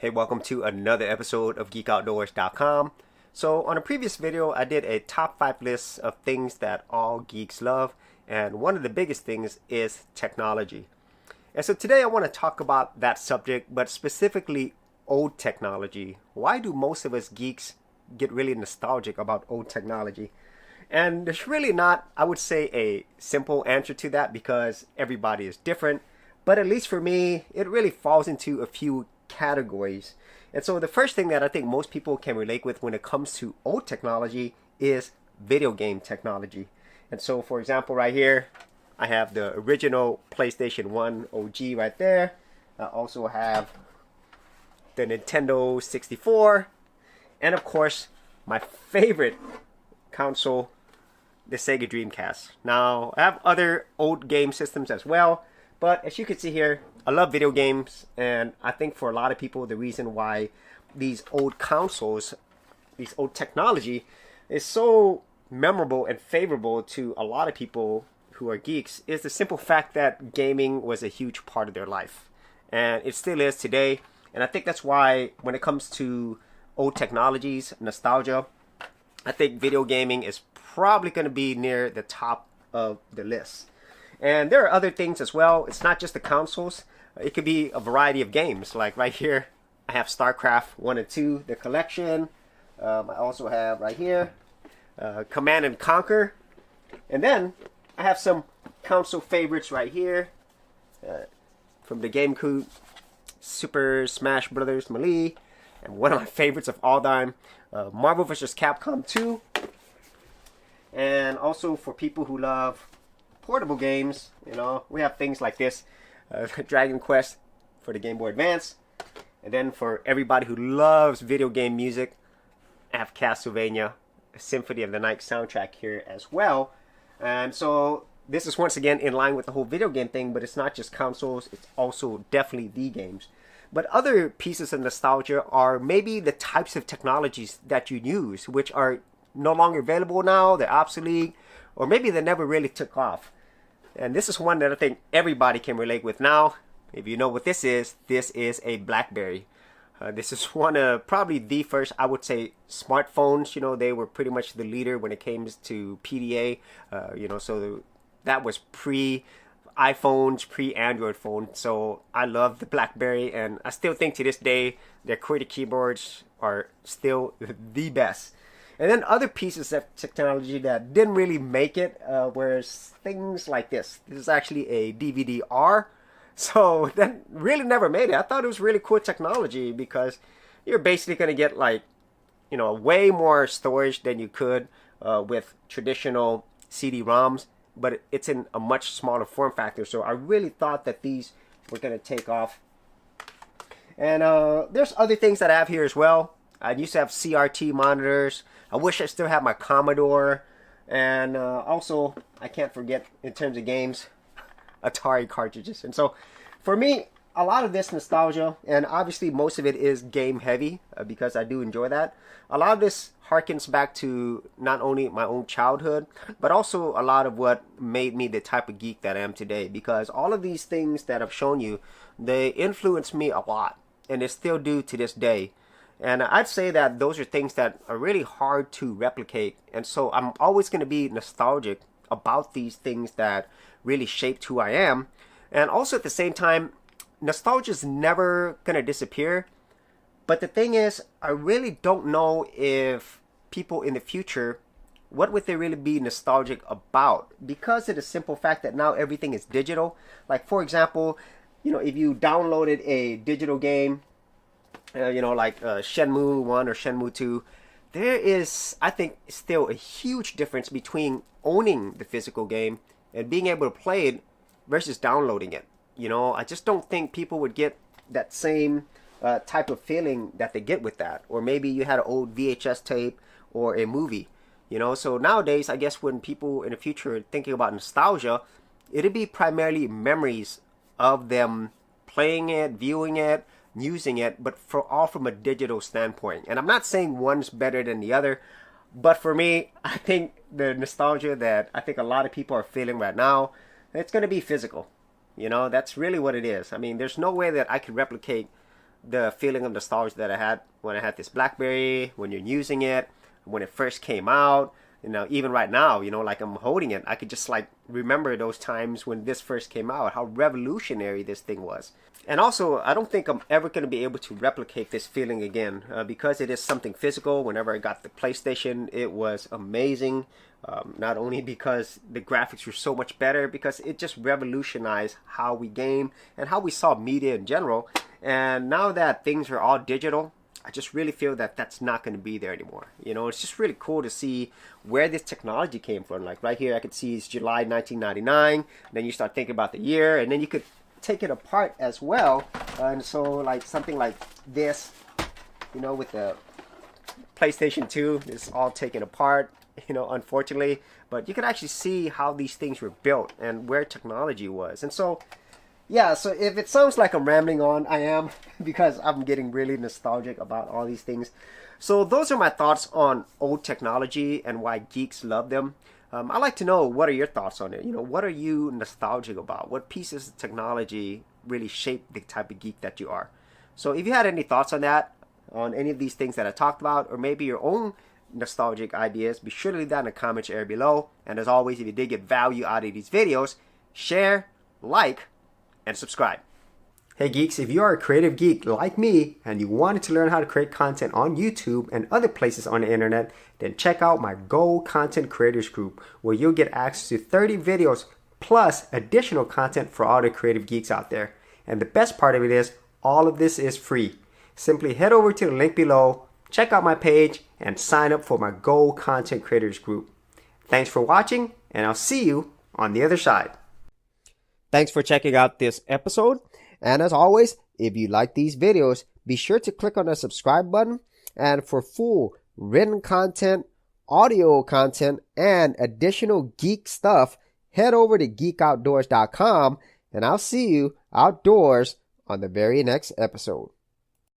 Hey, welcome to another episode of GeekOutdoors.com. So on a previous video, I did a top 5 list of things that all geeks love, and one of the biggest things is technology. And so today I want to talk about that subject, but specifically old technology. Why do most of us geeks get really nostalgic about old technology? And there's really not, I would say, a simple answer to that because everybody is different. But at least for me, it really falls into a few categories. And so the first thing that I think most people can relate with when it comes to old technology is video game technology. And so for example, right here, I have the original PlayStation 1 OG right there. I also have the Nintendo 64. And of course, my favorite console, the Sega Dreamcast. Now, I have other old game systems as well. But as you can see here, I love video games, and I think for a lot of people, the reason why these old consoles, these old technology is so memorable and favorable to a lot of people who are geeks is the simple fact that gaming was a huge part of their life. And it still is today. And I think that's why when it comes to old technologies, nostalgia, I think video gaming is probably going to be near the top of the list. And there are other things as well. It's not just the consoles. It could be a variety of games. Like right here, I have StarCraft 1 and 2, the collection. I also have right here, Command and Conquer. And then I have some console favorites right here from the GameCube, Super Smash Bros. Melee. And one of my favorites of all time, Marvel vs. Capcom 2. And also for people who love portable games, you know, we have things like this, Dragon Quest for the Game Boy Advance. And then for everybody who loves video game music, I have Castlevania, Symphony of the Night soundtrack here as well. And so this is once again in line with the whole video game thing, but it's not just consoles, it's also definitely the games. But other pieces of nostalgia are maybe the types of technologies that you use, which are no longer available now, they're obsolete, or maybe they never really took off. And this is one that I think everybody can relate with now. If you know what this is a BlackBerry. This is one of probably the first, I would say, smartphones. You know, they were pretty much the leader when it came to PDA. You know, so that was pre-iPhones, pre-Android phones. So I love the BlackBerry, and I still think to this day, their QWERTY keyboards are still the best. And then other pieces of technology that didn't really make it were things like this. This is actually a DVDR. So that really never made it. I thought it was really cool technology because you're basically going to get like, you know, way more storage than you could with traditional CD-ROMs. But it's in a much smaller form factor. So I really thought that these were going to take off. And there's other things that I have here as well. I used to have CRT monitors. I wish I still had my Commodore. And also, I can't forget, in terms of games, Atari cartridges. And so, for me, a lot of this nostalgia, and obviously most of it is game heavy, because I do enjoy that. A lot of this harkens back to not only my own childhood, but also a lot of what made me the type of geek that I am today. Because all of these things that I've shown you, they influenced me a lot. And they still do to this day. And I'd say that those are things that are really hard to replicate. And so I'm always going to be nostalgic about these things that really shaped who I am. And also at the same time, nostalgia is never going to disappear. But the thing is, I really don't know if people in the future, what would they really be nostalgic about? Because of the simple fact that now everything is digital. Like, for example, you know, if you downloaded a digital game, you know, like Shenmue 1 or Shenmue 2, there is, I think, still a huge difference between owning the physical game and being able to play it versus downloading it. You know, I just don't think people would get that same type of feeling that they get with that. Or maybe you had an old VHS tape or a movie, you know. So nowadays, I guess when people in the future are thinking about nostalgia, it'd be primarily memories of them playing it, viewing it, using it, but all from a digital standpoint. And I'm not saying one's better than the other, but for me, I think the nostalgia that I think a lot of people are feeling right now, it's going to be physical. You know, that's really what it is. I mean, there's no way that I could replicate the feeling of nostalgia that I had when I had this BlackBerry, when you're using it, when it first came out. You know, even right now, you know, like I'm holding it, I could just like remember those times when this first came out, how revolutionary this thing was. And also, I don't think I'm ever going to be able to replicate this feeling again because it is something physical. Whenever I got the PlayStation, it was amazing. Not only because the graphics were so much better, because it just revolutionized how we game and how we saw media in general. And now that things are all digital, I just really feel that that's not going to be there anymore. You know, it's just really cool to see where this technology came from. Like right here, I could see it's July 1999. Then you start thinking about the year, and then you could take it apart as well. And so like something like this, you know, with the PlayStation 2, it's all taken apart, you know, unfortunately. But you can actually see how these things were built and where technology was. And so, yeah, so if it sounds like I'm rambling on, I am, because I'm getting really nostalgic about all these things. So those are my thoughts on old technology and why geeks love them. I'd like to know, what are your thoughts on it? You know, what are you nostalgic about? What pieces of technology really shaped the type of geek that you are? So if you had any thoughts on that, on any of these things that I talked about, or maybe your own nostalgic ideas, be sure to leave that in the comments area below. And as always, if you did get value out of these videos, share, like, and subscribe. Hey geeks, if you are a creative geek like me and you wanted to learn how to create content on YouTube and other places on the internet, then check out my Gold Content Creators group, where you'll get access to 30 videos plus additional content for all the creative geeks out there. And the best part of it is, all of this is free. Simply head over to the link below, check out my page, and sign up for my Gold Content Creators group. Thanks for watching, and I'll see you on the other side. Thanks for checking out this episode. And as always, if you like these videos, be sure to click on the subscribe button. And for full written content, audio content, and additional geek stuff, head over to geekoutdoors.com. And I'll see you outdoors on the very next episode.